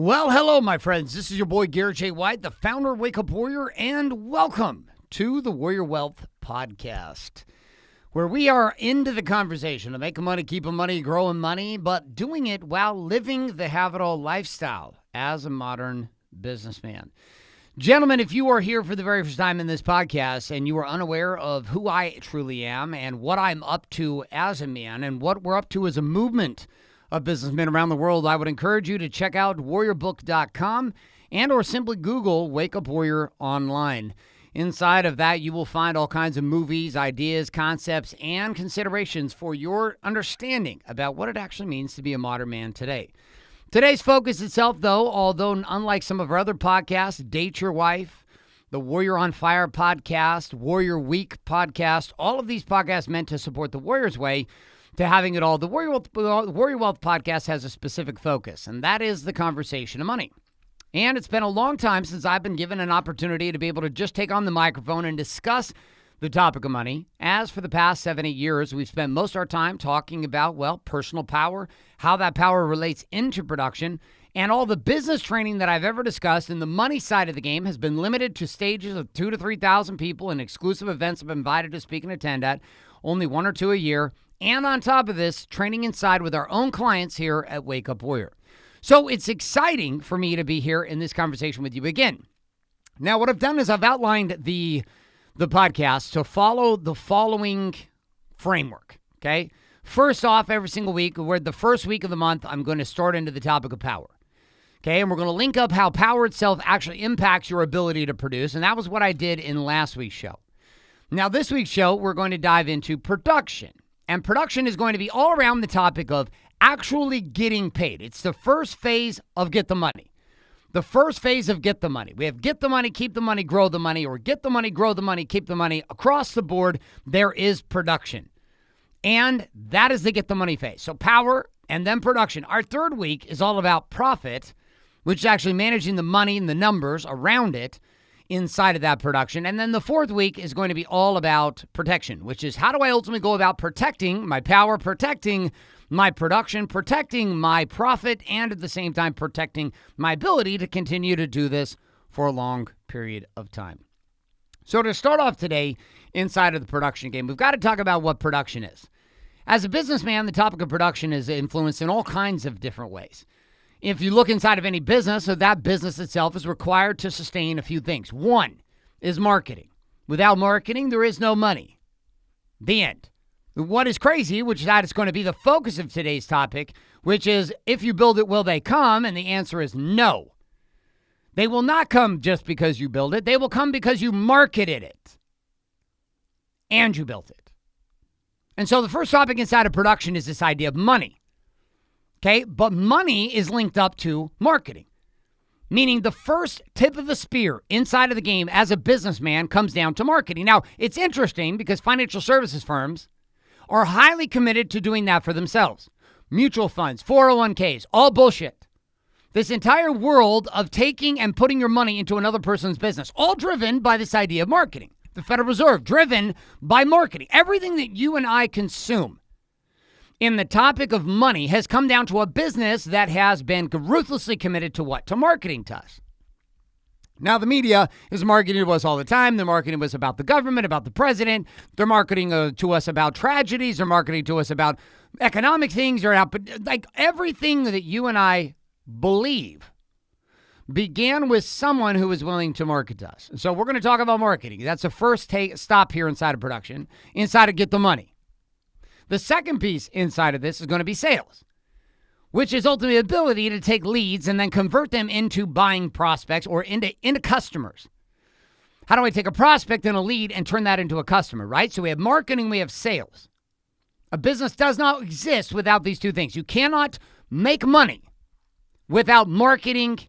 Well, hello, my friends. This is your boy, Garrett J, the founder of Wake Up Warrior, and welcome to the Warrior Wealth Podcast, where we are into the conversation of making money, keeping money, growing money, but doing it while living the have-it-all lifestyle as a modern businessman. Gentlemen, if you are here for the very first time in this podcast and you are unaware of who I truly am and what I'm up to as a man and what we're up to as a movement of businessmen around the world, I would encourage you to check out warriorbook.com and or simply Google Wake Up Warrior online. Inside of that, you will find all kinds of movies, ideas, concepts, and considerations for your understanding about what it actually means to be a modern man today. Today's focus itself, though, although unlike some of our other podcasts, Date Your Wife, the Warrior on Fire podcast, Warrior Week podcast, all of these podcasts meant to support the Warrior's Way to having it all. The Warrior Wealth podcast has a specific focus, and that is the conversation of money. And it's been a long time since I've been given an opportunity to be able to just take on the microphone and discuss the topic of money. As for the past 7-8 years, we've spent most of our time talking about, well, personal power, how that power relates into production, and all the business training that I've ever discussed in the money side of the game has been limited to stages of 2,000 to 3,000 people and exclusive events I've been invited to speak and attend at, only 1 or 2 a year. And on top of this, training inside with our own clients here at Wake Up Warrior. So it's exciting for me to be here in this conversation with you again. Now, what I've done is I've outlined the podcast to follow the following framework, okay? First off, every single week, where the first week of the month, I'm going to start into the topic of power, okay? And we're going to link up how power itself actually impacts your ability to produce, and that was what I did in last week's show. Now, this week's show, we're going to dive into production. And production is going to be all around the topic of actually getting paid. It's the first phase of Get the Money. The first phase of Get the Money. We have Get the Money, Keep the Money, Grow the Money, or Get the Money, Grow the Money, Keep the Money. Across the board, there is production. And that is the Get the Money phase. So power and then production. Our third week is all about profit, which is actually managing the money and the numbers around it inside of that production. And then the fourth week is going to be all about protection, which is how do I ultimately go about protecting my power, protecting my production, protecting my profit, and at the same time protecting my ability to continue to do this for a long period of time. So to start off today inside of the production game, we've got to talk about what production is. As a businessman, the topic of production is influenced in all kinds of different ways. If you look inside of any business, so that business itself is required to sustain a few things. One is marketing. Without marketing, there is no money. The end. What is crazy, which is that it's going to be the focus of today's topic, which is if you build it, will they come? And the answer is no. They will not come just because you build it. They will come because you marketed it and you built it. And so the first topic inside of production is this idea of money. Okay, but money is linked up to marketing, meaning the first tip of the spear inside of the game as a businessman comes down to marketing. Now, it's interesting because financial services firms are highly committed to doing that for themselves. Mutual funds, 401ks, all bullshit. This entire world of taking and putting your money into another person's business, all driven by this idea of marketing. The Federal Reserve, driven by marketing. Everything that you and I consume in the topic of money has come down to a business that has been ruthlessly committed to what? To marketing to us. Now, the media is marketing to us all the time. They're marketing to us about the government, about the president. They're marketing to us about tragedies. They're marketing to us about economic things. Like everything that you and I believe began with someone who was willing to market to us. So we're going to talk about marketing. That's the first stop here inside of production, inside of Get the Money. The second piece inside of this is going to be sales, which is ultimately the ability to take leads and then convert them into buying prospects or into customers. How do I take a prospect and a lead and turn that into a customer, right? So we have marketing, we have sales. A business does not exist without these two things. You cannot make money without marketing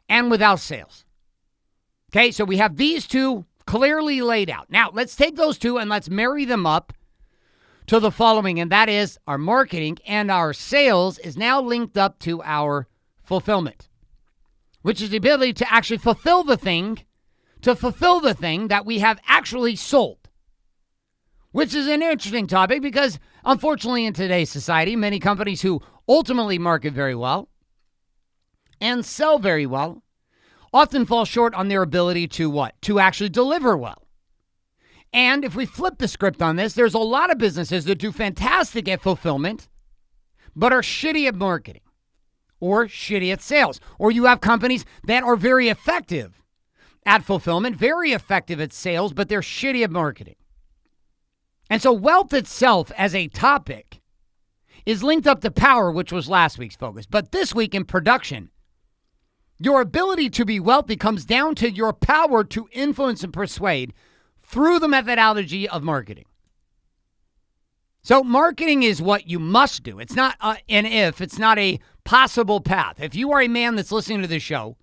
and without sales. Okay, so we have these two clearly laid out. Now, let's take those two and let's marry them up to the following, and that is our marketing and our sales is now linked up to our fulfillment, which is the ability to actually fulfill the thing that we have actually sold, which is an interesting topic because unfortunately in today's society, many companies who ultimately market very well and sell very well often fall short on their ability to what? To actually deliver well. And if we flip the script on this, there's a lot of businesses that do fantastic at fulfillment, but are shitty at marketing or shitty at sales. Or you have companies that are very effective at fulfillment, very effective at sales, but they're shitty at marketing. And so wealth itself as a topic is linked up to power, which was last week's focus. But this week in production, your ability to be wealthy comes down to your power to influence and persuade through the methodology of marketing. So marketing is what you must do. It's not an if, it's not a possible path. If you are a man that's listening to this show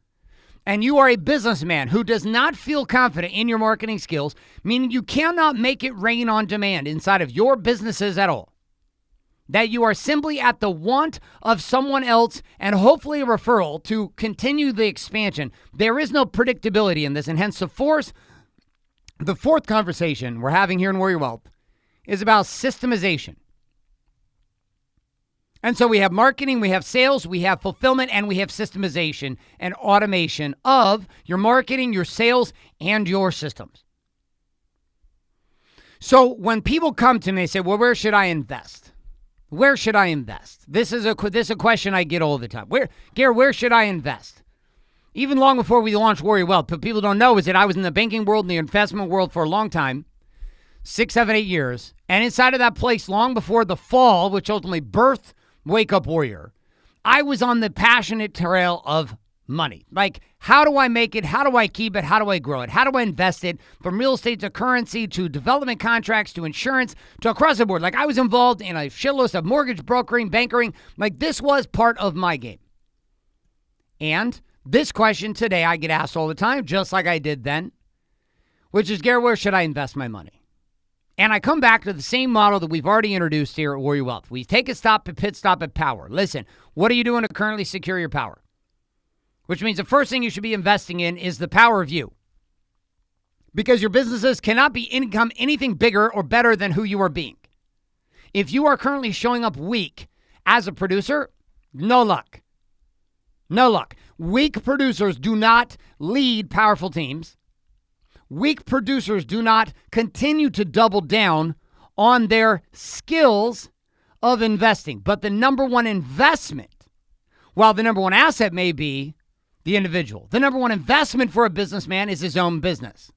and you are a businessman who does not feel confident in your marketing skills, meaning you cannot make it rain on demand inside of your businesses at all, that you are simply at the want of someone else and hopefully a referral to continue the expansion, there is no predictability in this. And hence the fourth conversation we're having here in Warrior Wealth is about systemization. And so we have marketing, we have sales, we have fulfillment, and we have systemization and automation of your marketing, your sales, and your systems. So when people come to me, they say, well, where should I invest? Where should I invest? This is a question I get all the time. Garrett, where should I invest? Even long before we launched Warrior Wealth, but people don't know is that I was in the banking world and the investment world for a long time, 6, 7, 8 years. And inside of that place, long before the fall, which ultimately birthed Wake Up Warrior, I was on the passionate trail of money. Like, how do I make it? How do I keep it? How do I grow it? How do I invest it? From real estate to currency to development contracts to insurance to across the board. Like, I was involved in a shitload of mortgage brokering, bankering. Like, this was part of my game. And this question today I get asked all the time, just like I did then, which is, Garrett, where should I invest my money? And I come back to the same model that we've already introduced here at Warrior Wealth. We take a pit stop at power. Listen, what are you doing to currently secure your power? Which means the first thing you should be investing in is the power of you. Because your businesses cannot become anything bigger or better than who you are being. If you are currently showing up weak as a producer, no luck. No luck. Weak producers do not lead powerful teams. Weak producers do not continue to double down on their skills of investing. But the number one investment, while the number one asset may be the individual, the number one investment for a businessman is his own business.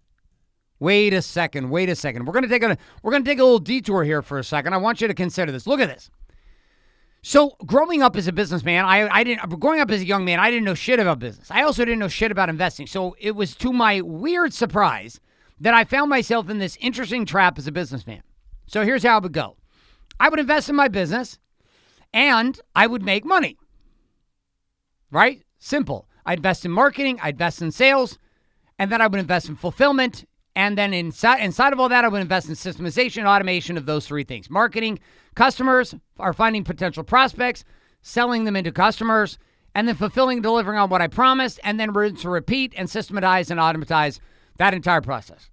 Wait a second. We're going to take a little detour here for a second. I want you to consider this. Look at this. So growing up as a businessman, growing up as a young man, I didn't know shit about business. I also didn't know shit about investing. So it was to my weird surprise that I found myself in this interesting trap as a businessman. So here's how it would go. I would invest in my business and I would make money. Right? Simple. I'd invest in marketing, I'd invest in sales, and then I would invest in fulfillment. And then inside of all that, I would invest in systemization and automation of those three things. Marketing, customers are finding potential prospects, selling them into customers, and then fulfilling and delivering on what I promised, and then to repeat and systematize and automatize that entire process.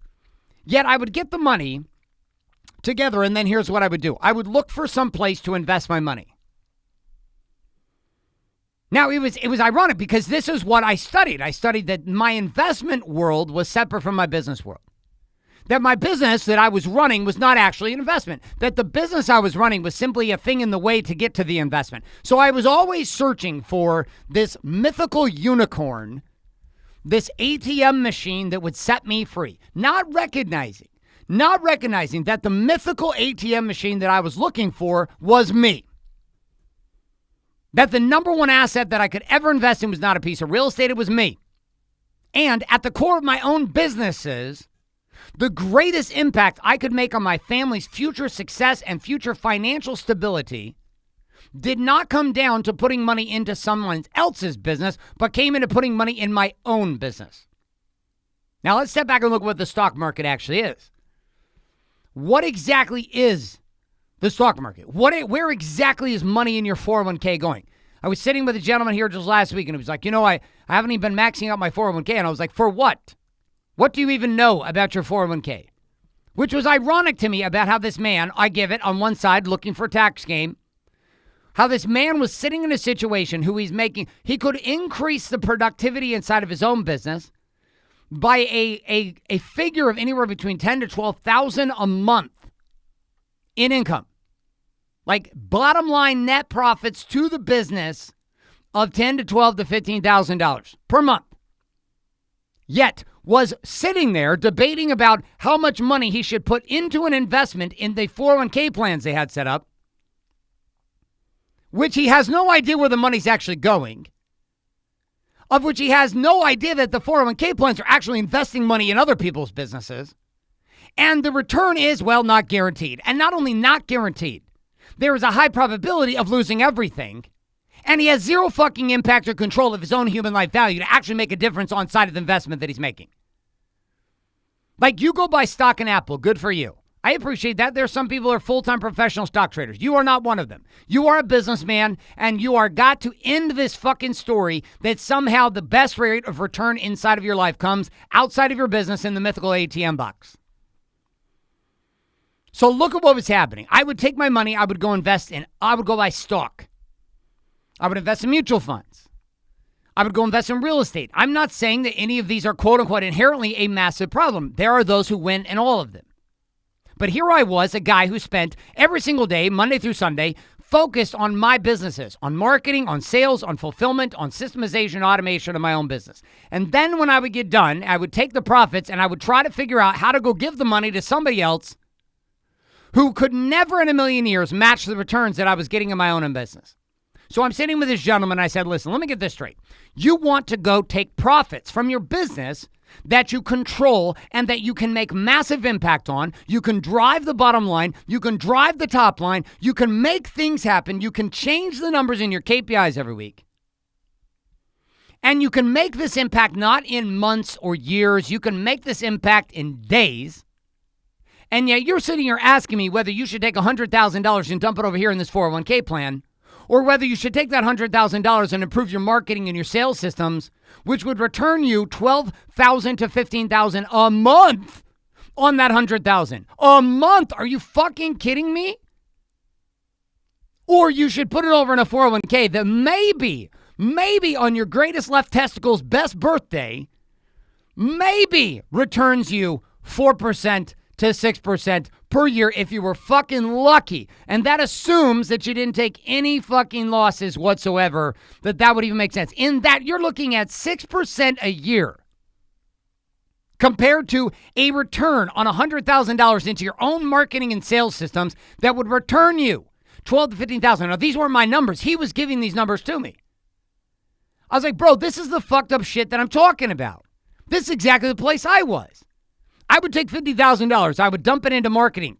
Yet I would get the money together, and then here's what I would do. I would look for some place to invest my money. Now, it was ironic because this is what I studied. I studied that my investment world was separate from my business world. That my business that I was running was not actually an investment. That the business I was running was simply a thing in the way to get to the investment. So I was always searching for this mythical unicorn, this ATM machine that would set me free. Not recognizing that the mythical ATM machine that I was looking for was me. That the number one asset that I could ever invest in was not a piece of real estate, it was me. And at the core of my own businesses, the greatest impact I could make on my family's future success and future financial stability did not come down to putting money into someone else's business, but came into putting money in my own business. Now let's step back and look at what the stock market actually is. What exactly is the stock market? Where exactly is money in your 401k going? I was sitting with a gentleman here just last week and he was like, I haven't even been maxing out my 401k. And I was like, for what? What do you even know about your 401k? Which was ironic to me about how this man, I give it on one side looking for a tax game, how this man was sitting in a situation he could increase the productivity inside of his own business by a figure of anywhere between 10 to 12,000 a month in income. Like bottom line net profits to the business of $10 to $12 to $15,000 per month. Yet was sitting there debating about how much money he should put into an investment in the 401k plans they had set up, which he has no idea where the money's actually going, of which he has no idea that the 401k plans are actually investing money in other people's businesses. And the return is, well, not guaranteed. And not only not guaranteed, there is a high probability of losing everything. And he has zero fucking impact or control of his own human life value to actually make a difference on side of the investment that he's making. Like, you go buy stock in Apple, good for you. I appreciate that. There's some people who are full-time professional stock traders. You are not one of them. You are a businessman, and you are got to end this fucking story that somehow the best rate of return inside of your life comes outside of your business in the mythical ATM box. So look at what was happening. I would take my money, I would go buy stock. I would invest in mutual funds. I would go invest in real estate. I'm not saying that any of these are quote-unquote inherently a massive problem. There are those who win in all of them. But here I was, a guy who spent every single day, Monday through Sunday, focused on my businesses, on marketing, on sales, on fulfillment, on systemization, automation of my own business. And then when I would get done, I would take the profits and I would try to figure out how to go give the money to somebody else who could never in a million years match the returns that I was getting in my own business. So I'm sitting with this gentleman. I said, listen, let me get this straight. You want to go take profits from your business that you control and that you can make massive impact on. You can drive the bottom line. You can drive the top line. You can make things happen. You can change the numbers in your KPIs every week. And you can make this impact not in months or years. You can make this impact in days. And yet you're sitting here asking me whether you should take $100,000 and dump it over here in this 401k plan, or whether you should take that $100,000 and improve your marketing and your sales systems, which would return you $12,000 to $15,000 a month on that $100,000 a month. Are you fucking kidding me? Or you should put it over in a 401k that maybe on your greatest left testicle's best birthday, maybe returns you 4% to 6% per year if you were fucking lucky. And that assumes that you didn't take any fucking losses whatsoever, that would even make sense. In that, you're looking at 6% a year compared to a return on $100,000 into your own marketing and sales systems that would return you $12,000 to $15,000. Now, these weren't my numbers. He was giving these numbers to me. I was like, bro, this is the fucked up shit that I'm talking about. This is exactly the place I was. I would take $50,000. I would dump it into marketing,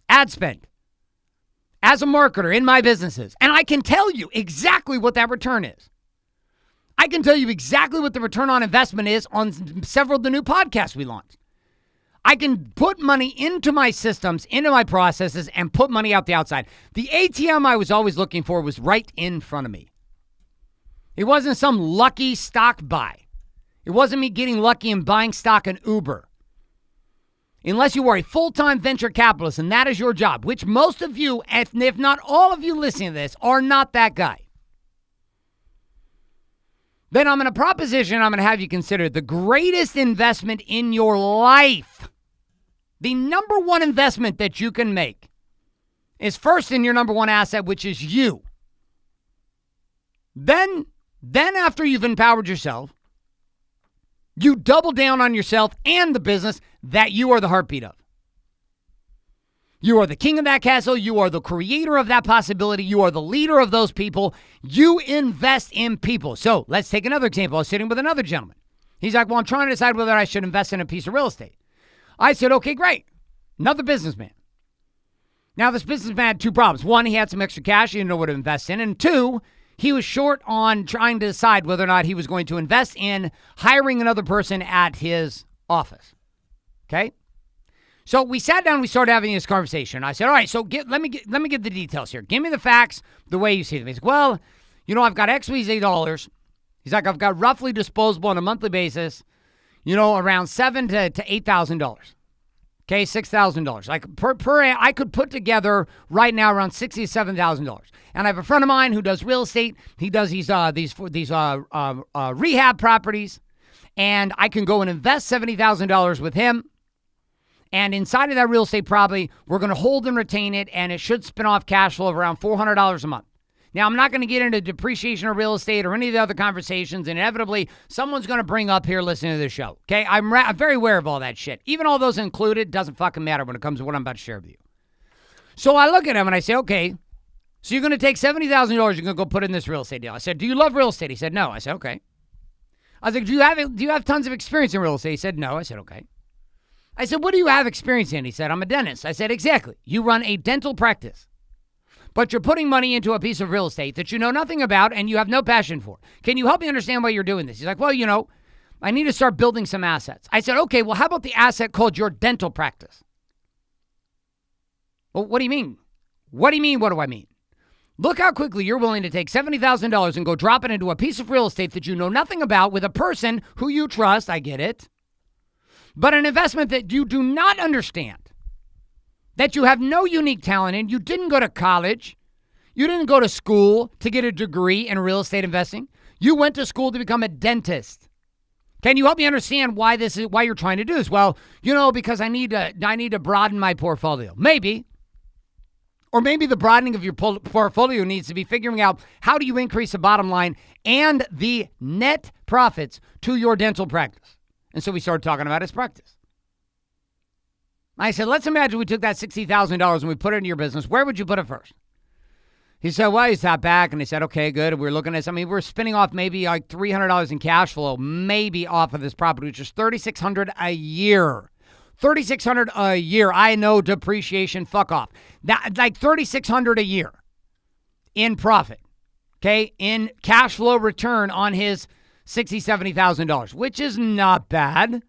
ad spend, as a marketer in my businesses. And I can tell you exactly what that return is. I can tell you exactly what the return on investment is on several of the new podcasts we launched. I can put money into my systems, into my processes, and put money out the outside. The ATM I was always looking for was right in front of me. It wasn't some lucky stock buy. It wasn't me getting lucky and buying stock in Uber. Unless you are a full-time venture capitalist and that is your job, which most of you, if not all of you listening to this, are not that guy, then I'm going to proposition, I'm going to have you consider the greatest investment in your life. The number one investment that you can make is first in your number one asset, which is you. Then after you've empowered yourself, you double down on yourself and the business that you are the heartbeat of. You are the king of that castle. You are the creator of that possibility. You are the leader of those people. You invest in people. So let's take another example. I was sitting with another gentleman. He's like, well, I'm trying to decide whether I should invest in a piece of real estate. I said, okay, great. Another businessman. Now, this businessman had two problems. One, he had some extra cash he didn't know what to invest in. And two, he was short on trying to decide whether or not he was going to invest in hiring another person at his office. Okay? So we sat down, we started having this conversation. I said, all right, so let me get the details here. Give me the facts the way you see them. He's like, well, I've got $XYZ. He's like, I've got roughly disposable on a monthly basis, around $7,000 to $8,000. Okay, $6,000. Like per I could put together right now around $67,000. And I have a friend of mine who does real estate. He does these rehab properties, and I can go and invest $70,000 with him. And inside of that real estate property, we're going to hold and retain it, and it should spin off cash flow of around $400 a month. Now, I'm not going to get into depreciation of real estate or any of the other conversations. Inevitably, someone's going to bring up here listening to this show. Okay, I'm very aware of all that shit. Even all those included, doesn't fucking matter when it comes to what I'm about to share with you. So I look at him and I say, okay, so you're going to take $70,000, you're going to go put in this real estate deal. I said, do you love real estate? He said, no. I said, okay. I was like, do you have tons of experience in real estate? He said, no. I said, okay. I said, what do you have experience in? He said, I'm a dentist. I said, exactly. You run a dental practice. But you're putting money into a piece of real estate that you know nothing about and you have no passion for. Can you help me understand why you're doing this? He's like, well, I need to start building some assets. I said, okay, well, how about the asset called your dental practice? Well, what do you mean? What do you mean, what do I mean? Look how quickly you're willing to take $70,000 and go drop it into a piece of real estate that you know nothing about with a person who you trust, I get it, but an investment that you do not understand. That you have no unique talent in. You didn't go to college. You didn't go to school to get a degree in real estate investing. You went to school to become a dentist. Can you help me understand why you're trying to do this? Well, because I need to broaden my portfolio. Maybe. Or maybe the broadening of your portfolio needs to be figuring out how do you increase the bottom line and the net profits to your dental practice. And so we started talking about his practice. I said, let's imagine we took that $60,000 and we put it into your business. Where would you put it first? He said, well, he sat back and he said, okay, good. And we were looking at, we're spinning off maybe like $300 in cash flow, maybe off of this property, which is $3,600 a year. $3,600 a year. I know depreciation, fuck off. That like $3,600 a year in profit. Okay, in cash flow return on his $60,000, $70,000, which is not bad.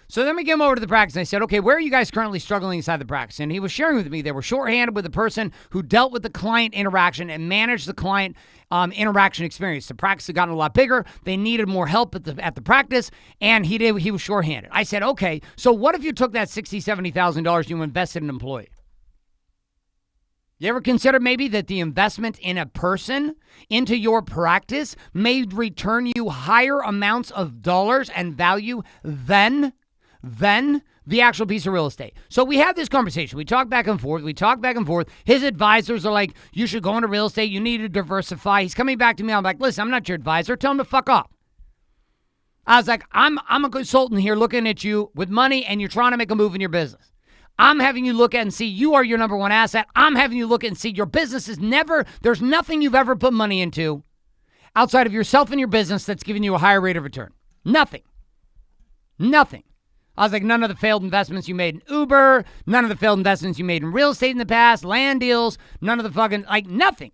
So then we came over to the practice and I said, okay, where are you guys currently struggling inside the practice? And he was sharing with me they were shorthanded with the person who dealt with the client interaction and managed the client interaction experience. The practice had gotten a lot bigger. They needed more help at the practice, and he was shorthanded. I said, okay, so what if you took that $60,000, $70,000 you invested in an employee? You ever consider maybe that the investment in a person into your practice may return you higher amounts of dollars and value than the actual piece of real estate? So we had this conversation. We talked back and forth. His advisors are like, you should go into real estate. You need to diversify. He's coming back to me. I'm like, listen, I'm not your advisor. Tell him to fuck off. I was like, I'm a consultant here looking at you with money and you're trying to make a move in your business. I'm having you look at and see you are your number one asset. I'm having you look at and see your business is there's nothing you've ever put money into outside of yourself and your business that's giving you a higher rate of return. Nothing. I was like, none of the failed investments you made in Uber, none of the failed investments you made in real estate in the past, land deals, none of the fucking, like nothing.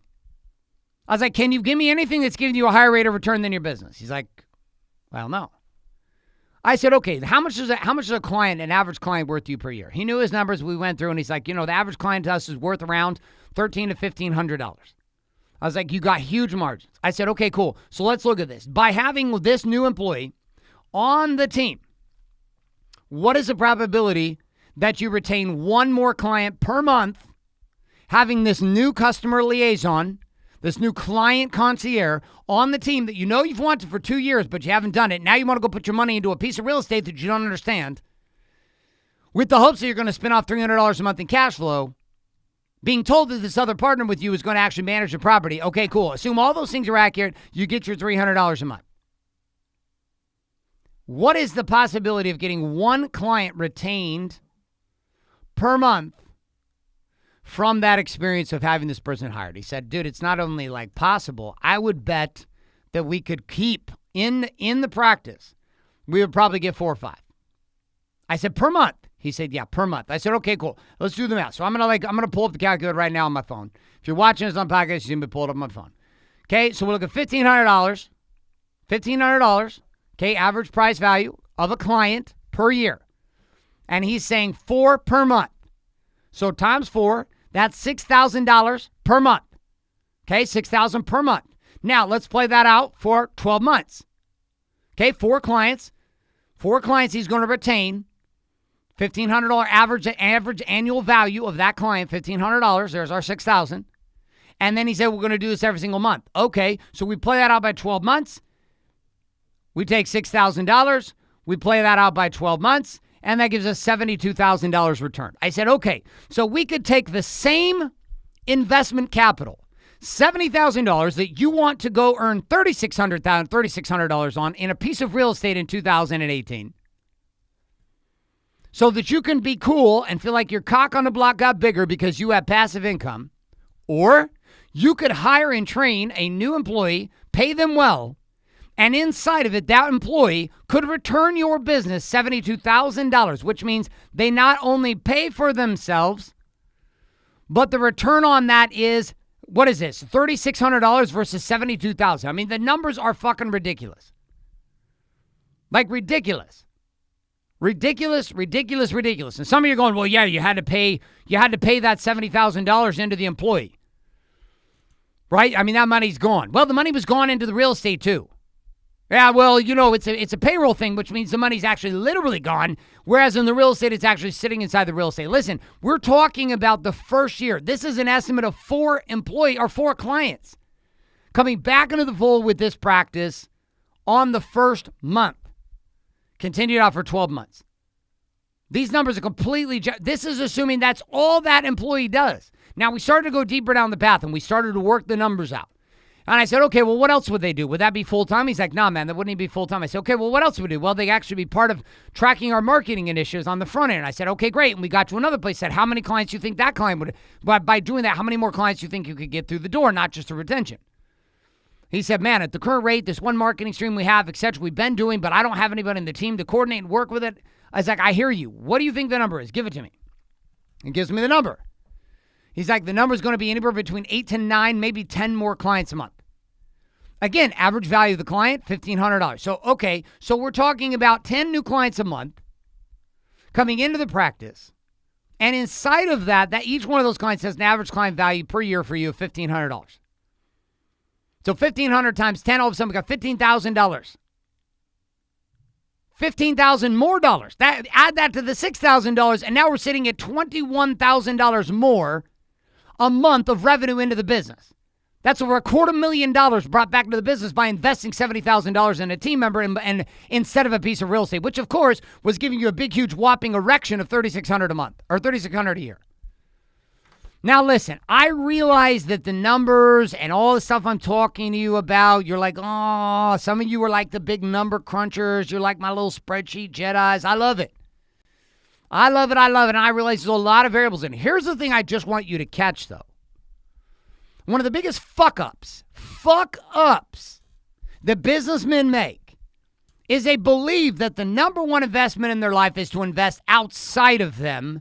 I was like, can you give me anything that's giving you a higher rate of return than your business? He's like, well, no. I said, okay, how much is a client, an average client, worth to you per year? He knew his numbers. We went through and he's like, the average client to us is worth around $1,300 to $1,500. I was like, you got huge margins. I said, okay, cool. So let's look at this. By having this new employee on the team, what is the probability that you retain one more client per month, having this new customer liaison, this new client concierge on the team that you know you've wanted for 2 years, but you haven't done it. Now you want to go put your money into a piece of real estate that you don't understand with the hopes that you're going to spin off $300 a month in cash flow, being told that this other partner with you is going to actually manage the property. Okay, cool. Assume all those things are accurate. You get your $300 a month. What is the possibility of getting one client retained per month from that experience of having this person hired? He said, dude, it's not only like possible. I would bet that we could keep in the practice. We would probably get 4 or 5. I said, per month. He said, yeah, per month. I said, okay, cool. Let's do the math. So I'm gonna pull up the calculator right now on my phone. If you're watching this on podcast, you can pull it up on my phone. Okay, so we'll look at $1,500. $1,500. Okay, average price value of a client per year. And he's saying 4 per month. So times 4, that's $6,000 per month. Okay, $6,000 per month. Now, let's play that out for 12 months. Okay, 4 clients. 4 clients he's going to retain $1,500 average annual value of that client, $1,500. There's our $6,000. And then he said, we're going to do this every single month. Okay, so we play that out by 12 months. We take $6,000. We play that out by 12 months. And that gives us $72,000 return. I said, okay, so we could take the same investment capital, $70,000 that you want to go earn $3,600 on in a piece of real estate in 2018, so that you can be cool and feel like your cock on the block got bigger because you have passive income. Or you could hire and train a new employee, pay them well, and inside of it, that employee could return your business $72,000, which means they not only pay for themselves, but the return on that is, what is this, $3,600 versus $72,000. I mean, the numbers are fucking ridiculous. Like ridiculous. Ridiculous. And some of you are going, well, yeah, you had to pay that $70,000 into the employee. Right? I mean, that money's gone. Well, the money was gone into the real estate too. Yeah, well, you know, it's a payroll thing, which means the money's actually literally gone, whereas in the real estate, it's actually sitting inside the real estate. Listen, we're talking about the first year. This is an estimate of 4 clients coming back into the fold with this practice on the first month. Continued out for 12 months. These numbers are completely, this is assuming that's all that employee does. Now, we started to go deeper down the path, and we started to work the numbers out. And I said, okay, well, what else would they do? Would that be full-time? He's like, nah, man, that wouldn't even be full-time. I said, okay, well, what else would we do? Well, they actually be part of tracking our marketing initiatives on the front end. I said, okay, great. And we got to another place, said, how many clients do you think that client would, by doing that, how many more clients do you think you could get through the door, not just a retention? He said, man, at the current rate, this one marketing stream we have, et cetera, we've been doing, but I don't have anybody in the team to coordinate and work with it. I was like, I hear you. What do you think the number is? Give it to me. He gives me the number. He's like, the number is going to be anywhere between 8 to 9, maybe 10 more clients a month. Again, average value of the client, $1,500. So, okay, so we're talking about 10 new clients a month coming into the practice. And inside of that each one of those clients has an average client value per year for you of $1,500. So 1,500 times 10, all of a sudden we got $15,000. $15,000 more dollars. Add that to the $6,000, and now we're sitting at $21,000 more a month of revenue into the business. That's over $250,000 brought back into the business by investing $70,000 in a team member and instead of a piece of real estate, which of course was giving you a big, huge, whopping erection of $3,600 a month or $3,600 a year. Now listen, I realize that the numbers and all the stuff I'm talking to you about, you're like, oh, some of you are like the big number crunchers. You're like my little spreadsheet Jedis. I love it. I love it. And I realize there's a lot of variables in it. Here's the thing I just want you to catch though. One of the biggest fuck-ups that businessmen make is they believe that the number one investment in their life is to invest outside of them,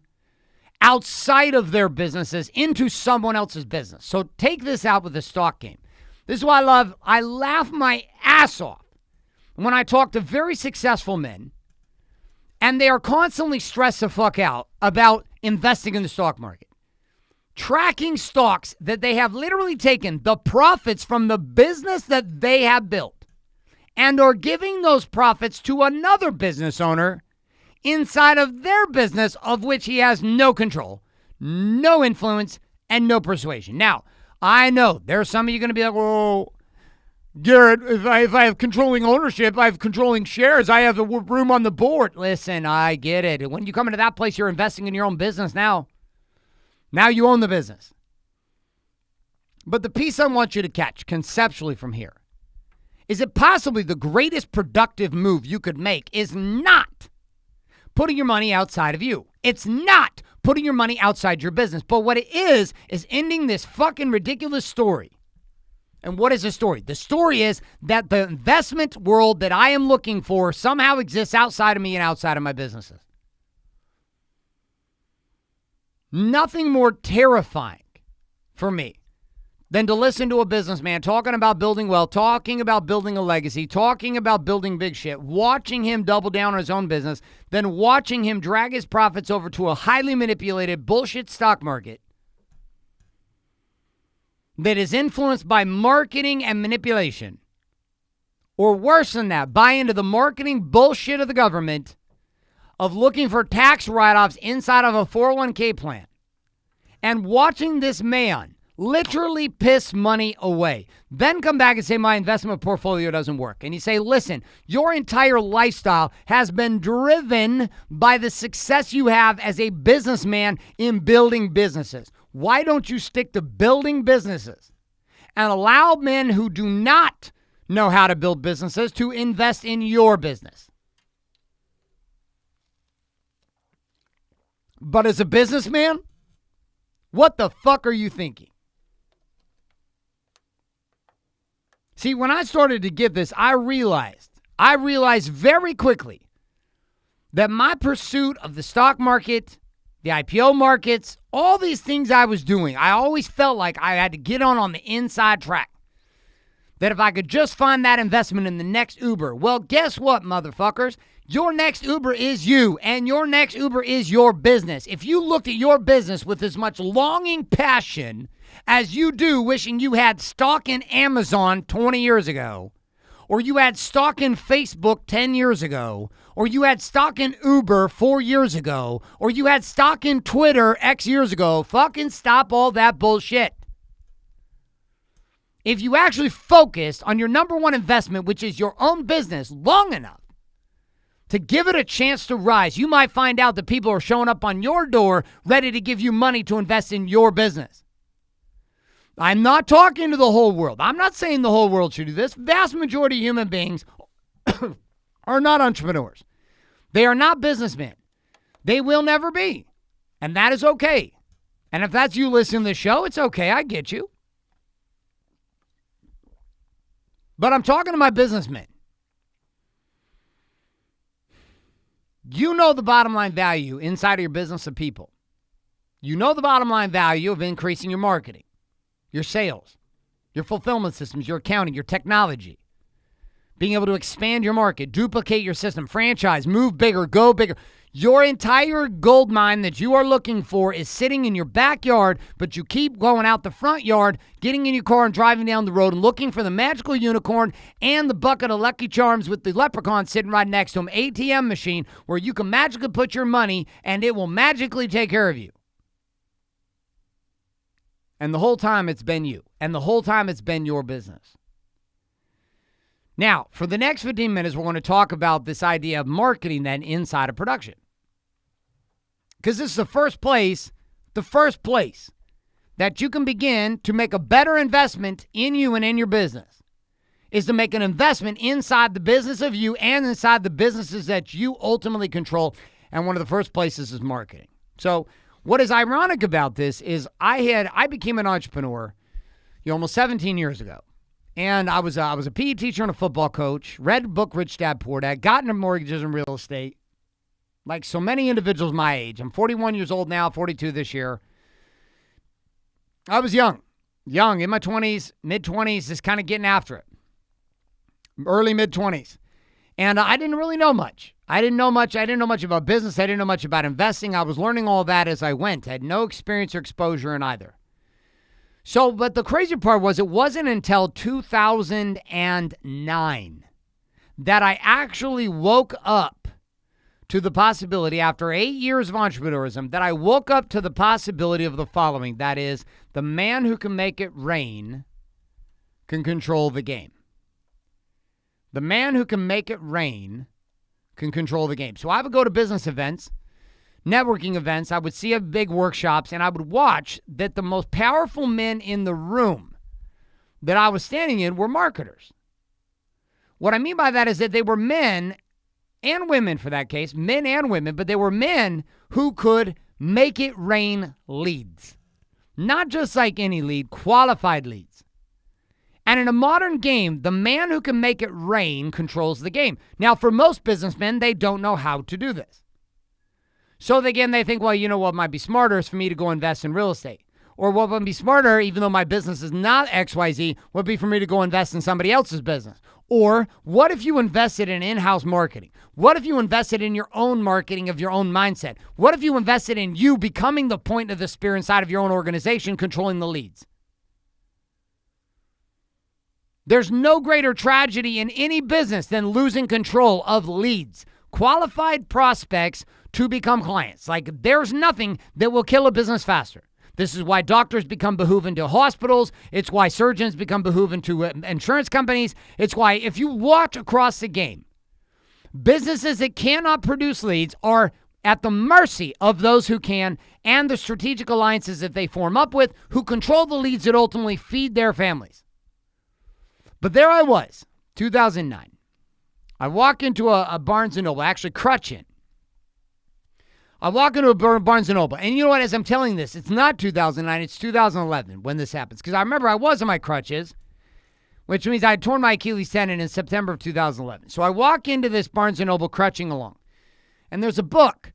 outside of their businesses, into someone else's business. So take this out with the stock game. This is what I laugh my ass off when I talk to very successful men, and they are constantly stressed the fuck out about investing in the stock market. Tracking stocks that they have literally taken the profits from the business that they have built and are giving those profits to another business owner inside of their business of which he has no control, no influence, and no persuasion. Now, I know there's some of you going to be like, well, Garrett, if I have controlling ownership, I have controlling shares, I have the room on the board. Listen, I get it. When you come into that place, you're investing in your own business now. Now you own the business. But the piece I want you to catch conceptually from here is that possibly the greatest productive move you could make is not putting your money outside of you. It's not putting your money outside your business. But what it is ending this fucking ridiculous story. And what is the story? The story is that the investment world that I am looking for somehow exists outside of me and outside of my businesses. Nothing more terrifying for me than to listen to a businessman talking about building wealth, talking about building a legacy, talking about building big shit, watching him double down on his own business, then watching him drag his profits over to a highly manipulated bullshit stock market that is influenced by marketing and manipulation. Or worse than that, buy into the marketing bullshit of the government, of looking for tax write-offs inside of a 401k plan and watching this man literally piss money away, then come back and say my investment portfolio doesn't work. And you say, listen, your entire lifestyle has been driven by the success you have as a businessman in building businesses. Why don't you stick to building businesses and allow men who do not know how to build businesses to invest in your business? But as a businessman, what the fuck are you thinking? See, when I started to get this, I realized very quickly that my pursuit of the stock market, the IPO markets, all these things I was doing, I always felt like I had to get on the inside track. That if I could just find that investment in the next Uber, well, guess what, motherfuckers? Your next Uber is you, and your next Uber is your business. If you looked at your business with as much longing passion as you do wishing you had stock in Amazon 20 years ago, or you had stock in Facebook 10 years ago, or you had stock in Uber 4 years ago, or you had stock in Twitter X years ago, fucking stop all that bullshit. If you actually focused on your number one investment, which is your own business, long enough to give it a chance to rise, you might find out that people are showing up on your door ready to give you money to invest in your business. I'm not talking to the whole world. I'm not saying the whole world should do this. Vast majority of human beings are not entrepreneurs. They are not businessmen. They will never be. And that is okay. And if that's you listening to the show, it's okay. I get you. But I'm talking to my businessmen. You know the bottom line value inside of your business of people. You know the bottom line value of increasing your marketing, your sales, your fulfillment systems, your accounting, your technology, being able to expand your market, duplicate your system, franchise, move bigger, go bigger. Your entire gold mine that you are looking for is sitting in your backyard, but you keep going out the front yard, getting in your car and driving down the road and looking for the magical unicorn and the bucket of Lucky Charms with the leprechaun sitting right next to them, ATM machine where you can magically put your money and it will magically take care of you. And the whole time it's been you. And the whole time it's been your business. Now, for the next 15 minutes, we're going to talk about this idea of marketing then inside of production. Because this is the first place that you can begin to make a better investment in you and in your business is to make an investment inside the business of you and inside the businesses that you ultimately control. And one of the first places is marketing. So what is ironic about this is I became an entrepreneur almost 17 years ago. And I was a PE teacher and a football coach, read the book Rich Dad Poor Dad, got into mortgages and real estate, like so many individuals my age. I'm 41 years old now, 42 this year. I was young in my 20s, mid-20s, just kind of getting after it. Early mid-20s. And I didn't really know much. I didn't know much about business. I didn't know much about investing. I was learning all that as I went. I had no experience or exposure in either. So, but the crazy part was it wasn't until 2009 that I actually woke up to the possibility, after 8 years of entrepreneurism, that I woke up to the possibility of the following. That is, the man who can make it rain can control the game. The man who can make it rain can control the game. So I would go to business events, networking events, I would see big workshops, and I would watch that the most powerful men in the room that I was standing in were marketers. What I mean by that is that they were men and women, for that case, men and women, but they were men who could make it rain leads. Not just like any lead, qualified leads. And in a modern game, the man who can make it rain controls the game. Now, for most businessmen, they don't know how to do this. So again, they think, well, you know what might be smarter is for me to go invest in real estate. Or what would be smarter, even though my business is not XYZ, would be for me to go invest in somebody else's business. Or what if you invested in in-house marketing? What if you invested in your own marketing of your own mindset? What if you invested in you becoming the point of the spear inside of your own organization, controlling the leads? There's no greater tragedy in any business than losing control of leads. qualified prospects to become clients. Like, there's nothing that will kill a business faster. This is why doctors become beholden to hospitals. It's why surgeons become beholden to insurance companies. It's why, if you watch across the game, businesses that cannot produce leads are at the mercy of those who can, and the strategic alliances that they form up with, who control the leads that ultimately feed their families. But there I was, 2009. I walk into a Barnes & Noble, actually Crutch in. I walk into a Barnes & Noble, and you know what, as I'm telling this, it's not 2009, it's 2011 when this happens. Because I remember I was on my crutches, which means I had torn my Achilles tendon in September of 2011. So I walk into this Barnes & Noble crutching along, and there's a book.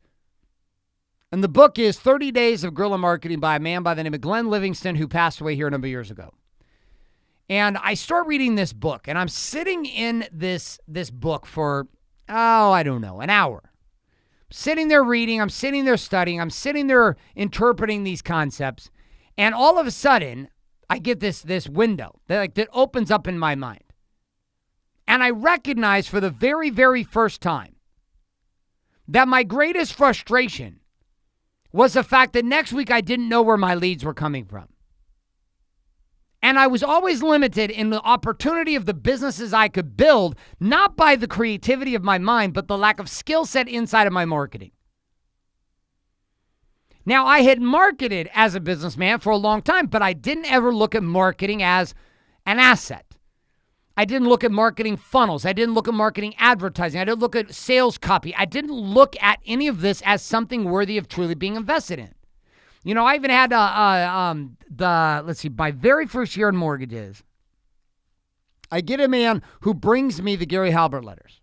And the book is 30 Days of Guerrilla Marketing by a man by the name of Glenn Livingston, who passed away here a number of years ago. And I start reading this book, and I'm sitting in this book for, I don't know, an hour. Sitting there reading, I'm sitting there studying, I'm sitting there interpreting these concepts, and all of a sudden, I get this window that opens up in my mind. And I recognize for the very, very first time that my greatest frustration was the fact that next week I didn't know where my leads were coming from. And I was always limited in the opportunity of the businesses I could build, not by the creativity of my mind, but the lack of skill set inside of my marketing. Now, I had marketed as a businessman for a long time, but I didn't ever look at marketing as an asset. I didn't look at marketing funnels. I didn't look at marketing advertising. I didn't look at sales copy. I didn't look at any of this as something worthy of truly being invested in. You know, I even had my very first year in mortgages, I get a man who brings me the Gary Halbert letters.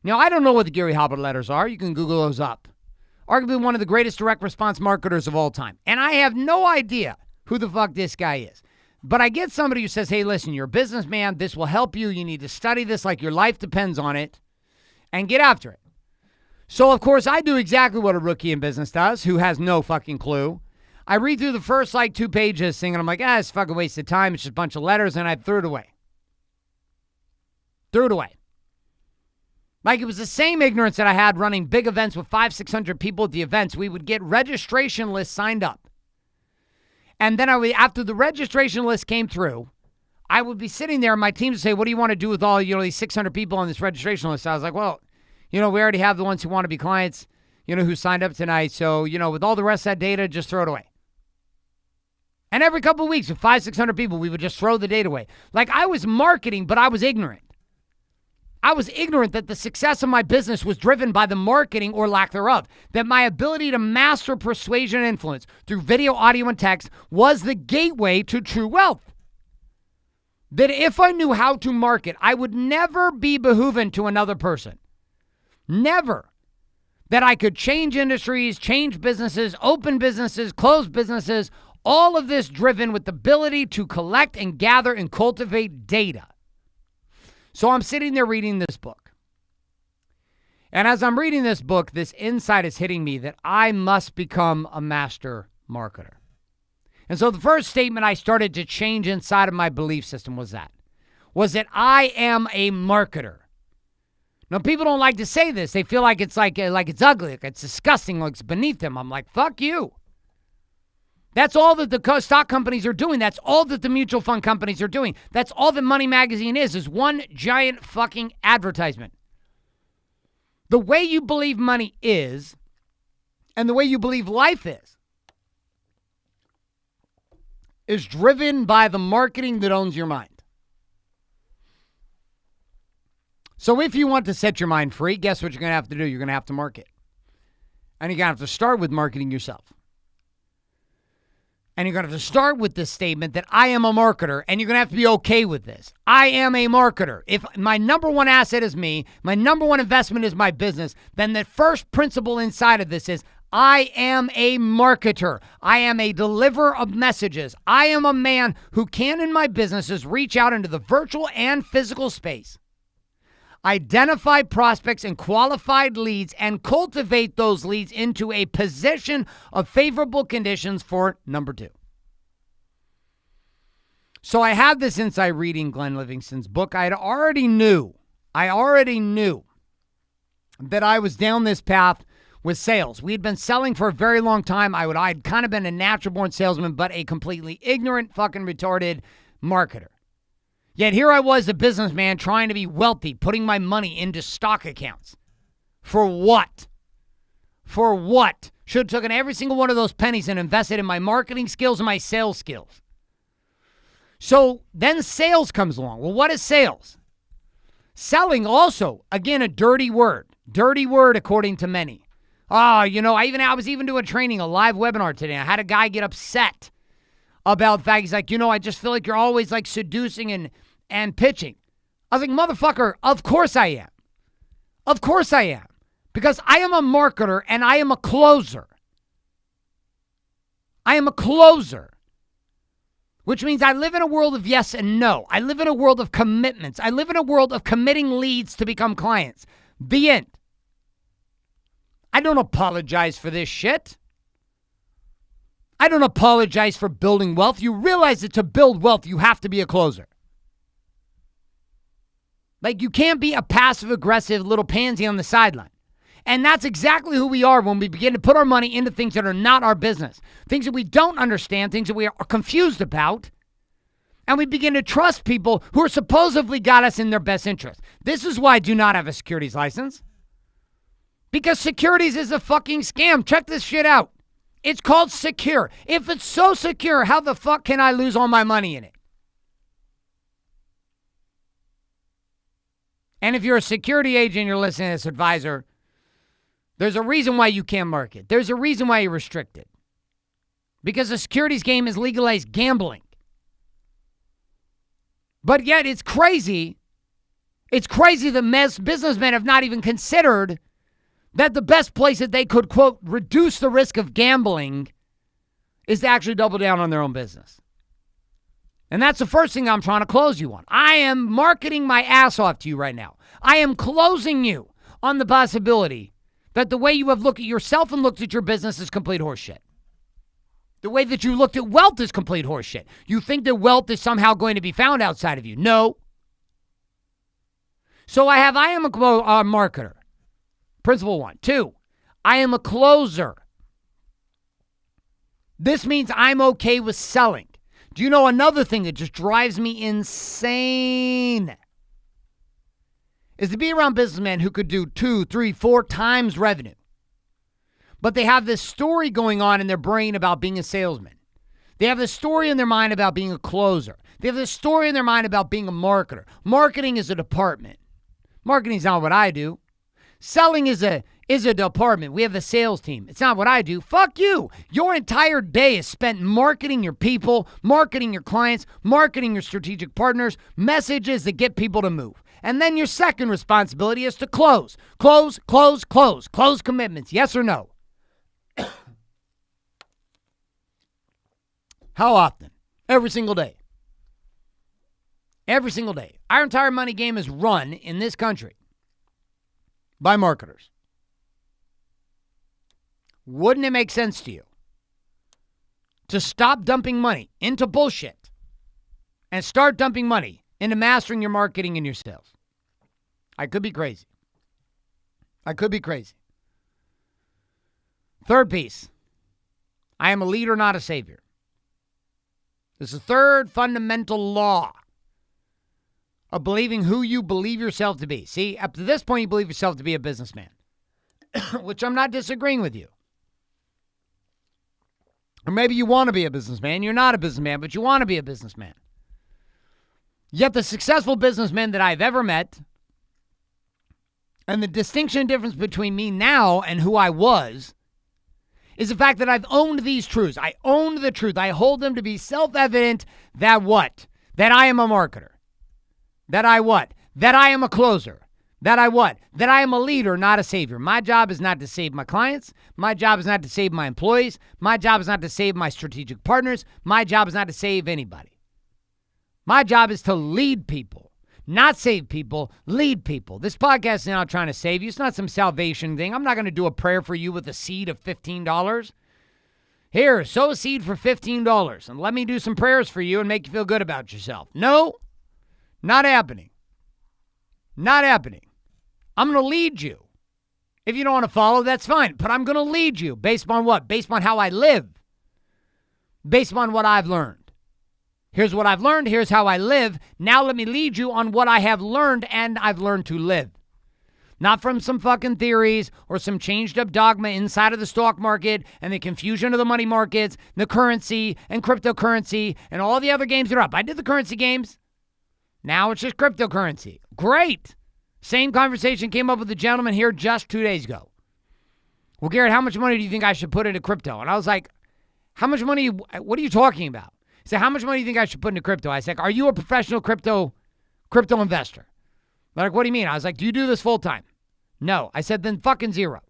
Now, I don't know what the Gary Halbert letters are. You can Google those up. Arguably one of the greatest direct response marketers of all time. And I have no idea who the fuck this guy is. But I get somebody who says, hey, listen, you're a businessman. This will help you. You need to study this like your life depends on it and get after it. So, of course, I do exactly what a rookie in business does who has no fucking clue. I read through the first, 2 pages thing, and I'm like, it's a fucking waste of time. It's just a bunch of letters, and I threw it away. Like, it was the same ignorance that I had running big events with 500-600 people at the events. We would get registration lists signed up. And then after the registration list came through, I would be sitting there, and my team would say, what do you want to do with all, these 600 people on this registration list? I was like, well, we already have the ones who want to be clients, who signed up tonight. So, with all the rest of that data, just throw it away. And every couple of weeks with 500-600 people, we would just throw the data away. Like, I was marketing, but I was ignorant. I was ignorant that the success of my business was driven by the marketing or lack thereof. That my ability to master persuasion and influence through video, audio, and text was the gateway to true wealth. That if I knew how to market, I would never be beholden to another person. Never. That I could change industries, change businesses, open businesses, close businesses, all of this driven with the ability to collect and gather and cultivate data. So I'm sitting there reading this book. And as I'm reading this book, this insight is hitting me that I must become a master marketer. And so the first statement I started to change inside of my belief system was that I am a marketer. Now, people don't like to say this. They feel like it's ugly, like it's disgusting, like it's beneath them. I'm like, fuck you. That's all that the stock companies are doing. That's all that the mutual fund companies are doing. That's all that Money Magazine is one giant fucking advertisement. The way you believe money is, and the way you believe life is driven by the marketing that owns your mind. So if you want to set your mind free, guess what you're going to have to do? You're going to have to market. And you're going to have to start with marketing yourself. And you're going to have to start with this statement that I am a marketer, and you're going to have to be okay with this. I am a marketer. If my number one asset is me, my number one investment is my business, then the first principle inside of this is I am a marketer. I am a deliverer of messages. I am a man who can, in my businesses, reach out into the virtual and physical space, identify prospects and qualified leads, and cultivate those leads into a position of favorable conditions for number 2. So I had this insight reading Glenn Livingston's book. I already knew that I was down this path with sales. We had been selling for a very long time. I'd kind of been a natural born salesman, but a completely ignorant, fucking retarded marketer. Yet here I was, a businessman trying to be wealthy, putting my money into stock accounts. For what? For what? Should have taken every single one of those pennies and invested in my marketing skills and my sales skills. So then sales comes along. Well, what is sales? Selling also, again, a dirty word. Dirty word according to many. I was even doing training, a live webinar today. I had a guy get upset about the fact, he's like, I just feel like you're always like seducing and pitching. I was like, motherfucker, of course I am. Of course I am. Because I am a marketer and I am a closer. I am a closer. Which means I live in a world of yes and no. I live in a world of commitments. I live in a world of committing leads to become clients. The end. I don't apologize for this shit. I don't apologize for building wealth. You realize that to build wealth, you have to be a closer. Like, you can't be a passive-aggressive little pansy on the sideline. And that's exactly who we are when we begin to put our money into things that are not our business. Things that we don't understand, things that we are confused about. And we begin to trust people who are supposedly got us in their best interest. This is why I do not have a securities license. Because securities is a fucking scam. Check this shit out. It's called secure. If it's so secure, how the fuck can I lose all my money in it? And if you're a security agent, you're listening to this advisor, there's a reason why you can't market. There's a reason why you're restricted. Because the securities game is legalized gambling. But yet it's crazy. It's crazy that businessmen have not even considered that the best place that they could, quote, reduce the risk of gambling is to actually double down on their own business. And that's the first thing I'm trying to close you on. I am marketing my ass off to you right now. I am closing you on the possibility that the way you have looked at yourself and looked at your business is complete horseshit. The way that you looked at wealth is complete horseshit. You think that wealth is somehow going to be found outside of you. No. So I am a marketer. Principle 1. 2, I am a closer. This means I'm okay with selling. Do you know another thing that just drives me insane? Is to be around businessmen who could do 2, 3, 4 times revenue. But they have this story going on in their brain about being a salesman. They have this story in their mind about being a closer. They have this story in their mind about being a marketer. Marketing is a department. Marketing is not what I do. Selling is a department. We have a sales team. It's not what I do. Fuck you. Your entire day is spent marketing your people, marketing your clients, marketing your strategic partners, messages that get people to move. And then your second responsibility is to close. Close commitments. Yes or no? How often? Every single day. Every single day. Our entire money game is run in this country by marketers. Wouldn't it make sense to you to stop dumping money into bullshit and start dumping money into mastering your marketing and your sales? I could be crazy. Third piece. I am a leader, not a savior. This is the third fundamental law of believing who you believe yourself to be. See, up to this point, you believe yourself to be a businessman, which I'm not disagreeing with you. Or maybe you want to be a businessman. You're not a businessman, but you want to be a businessman. Yet the successful businessmen that I've ever met, and the distinction and difference between me now and who I was, is the fact that I've owned these truths. I own the truth. I hold them to be self-evident that what? That I am a marketer. That I what? That I am a closer. That I what? That I am a leader, not a savior. My job is not to save my clients. My job is not to save my employees. My job is not to save my strategic partners. My job is not to save anybody. My job is to lead people, not save people, lead people. This podcast is not trying to save you. It's not some salvation thing. I'm not going to do a prayer for you with a seed of $15. Here, sow a seed for $15 and let me do some prayers for you and make you feel good about yourself. No, not happening. Not happening. I'm going to lead you. If you don't want to follow, that's fine. But I'm going to lead you based on what? Based on how I live. Based on what I've learned. Here's what I've learned. Here's how I live. Now let me lead you on what I have learned and I've learned to live. Not from some fucking theories or some changed up dogma inside of the stock market and the confusion of the money markets, the currency and cryptocurrency and all the other games that are up. I did the currency games. Now it's just cryptocurrency. Great. Same conversation came up with a gentleman here just 2 days ago. Well, Garrett, how much money do you think I should put into crypto? And I was like, how much money? What are you talking about? He said, how much money do you think I should put into crypto? I said, are you a professional crypto investor? They're like, what do you mean? I was like, do you do this full time? No. I said, then fucking zero.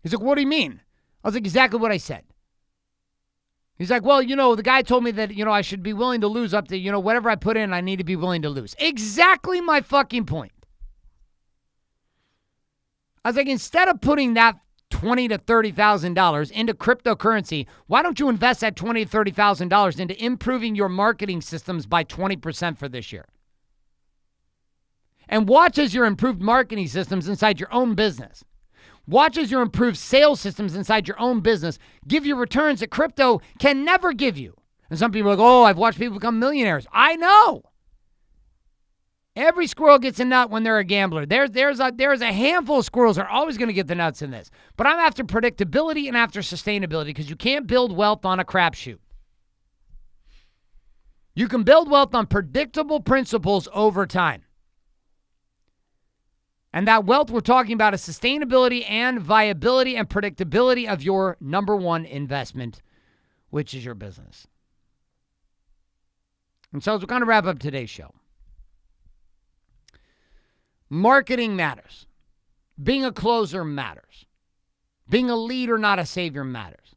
He's like, what do you mean? I was like, exactly what I said. He's like, well, the guy told me that, I should be willing to lose up to, whatever I put in, I need to be willing to lose. Exactly my fucking point. I was like, instead of putting that $20,000 to $30,000 into cryptocurrency, why don't you invest that $20,000 to $30,000 into improving your marketing systems by 20% for this year? And watch as your improved marketing systems inside your own business. Watch as your improved sales systems inside your own business give you returns that crypto can never give you. And some people are like, oh, I've watched people become millionaires. I know. Every squirrel gets a nut when they're a gambler. There's a handful of squirrels that are always going to get the nuts in this. But I'm after predictability and after sustainability because you can't build wealth on a crapshoot. You can build wealth on predictable principles over time. And that wealth we're talking about is sustainability and viability and predictability of your number one investment, which is your business. And so as we're going to wrap up today's show, marketing matters. Being a closer matters. Being a leader, not a savior, matters.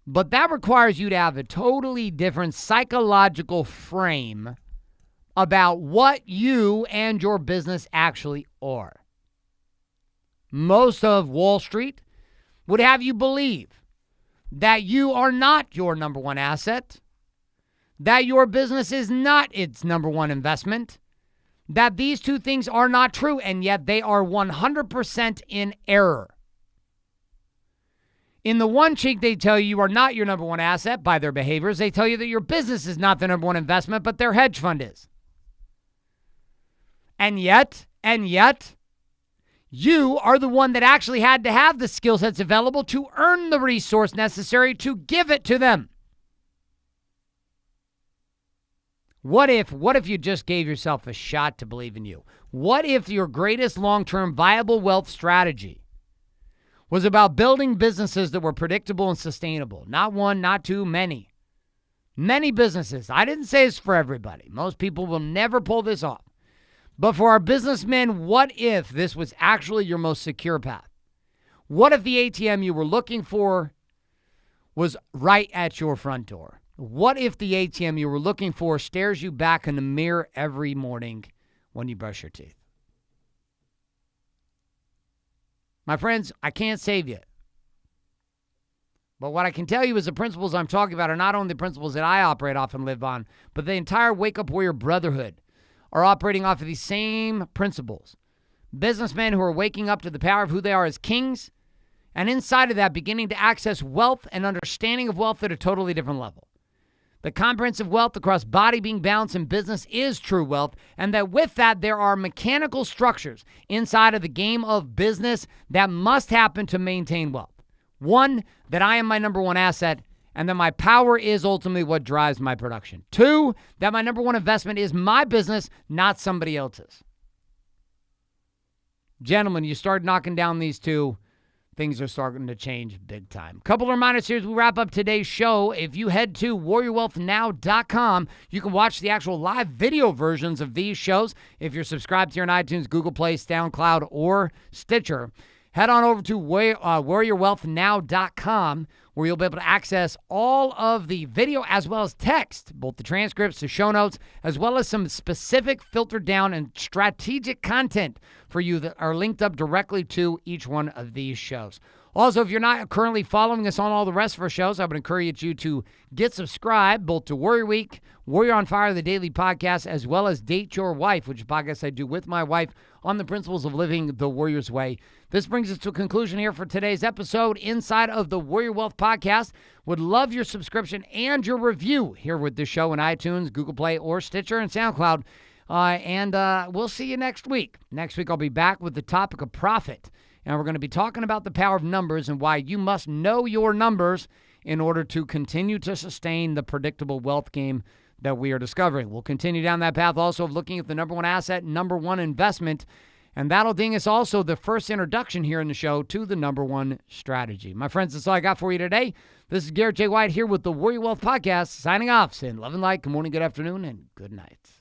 But that requires you to have a totally different psychological frame about what you and your business actually are. Most of Wall Street would have you believe that you are not your number one asset, that your business is not its number one investment, that these two things are not true, and yet they are 100% in error. In the one cheek, they tell you are not your number one asset by their behaviors. They tell you that your business is not the number one investment, but their hedge fund is. And yet, you are the one that actually had to have the skill sets available to earn the resource necessary to give it to them. What if you just gave yourself a shot to believe in you? What if your greatest long-term viable wealth strategy was about building businesses that were predictable and sustainable? Not one, not two, many. Many businesses. I didn't say it's for everybody. Most people will never pull this off. But for our businessmen, what if this was actually your most secure path? What if the ATM you were looking for was right at your front door? What if the ATM you were looking for stares you back in the mirror every morning when you brush your teeth? My friends, I can't save you. But what I can tell you is the principles I'm talking about are not only the principles that I operate off and live on, but the entire Wake Up Warrior Brotherhood are operating off of these same principles. Businessmen who are waking up to the power of who they are as kings, and inside of that, beginning to access wealth and understanding of wealth at a totally different level. The comprehensive wealth across body, being, balance, and business is true wealth, and that with that, there are mechanical structures inside of the game of business that must happen to maintain wealth. One, that I am my number one asset, and that my power is ultimately what drives my production. Two, that my number one investment is my business, not somebody else's. Gentlemen, you start knocking down these two, things are starting to change big time. Couple of reminders here as we wrap up today's show. If you head to warriorwealthnow.com, you can watch the actual live video versions of these shows. If you're subscribed here on iTunes, Google Play, SoundCloud, or Stitcher, head on over to warriorwealthnow.com, where you'll be able to access all of the video as well as text, both the transcripts, the show notes, as well as some specific filtered down and strategic content for you that are linked up directly to each one of these shows. Also, if you're not currently following us on all the rest of our shows, I would encourage you to get subscribed both to Warrior Week, Warrior on Fire, the daily podcast, as well as Date Your Wife, which is a podcast I do with my wife on the principles of living the Warrior's Way. This brings us to a conclusion here for today's episode inside of the Warrior Wealth Podcast. Would love your subscription and your review here with the show in iTunes, Google Play, or Stitcher and SoundCloud. And we'll see you next week. Next week, I'll be back with the topic of profit. And we're going to be talking about the power of numbers and why you must know your numbers in order to continue to sustain the predictable wealth game that we are discovering. We'll continue down that path also of looking at the number one asset, number one investment. And that'll ding us also the first introduction here in the show to the number one strategy. My friends, that's all I got for you today. This is Garrett J. White here with the Warrior Wealth Podcast, signing off, saying love and light, good morning, good afternoon, and good night.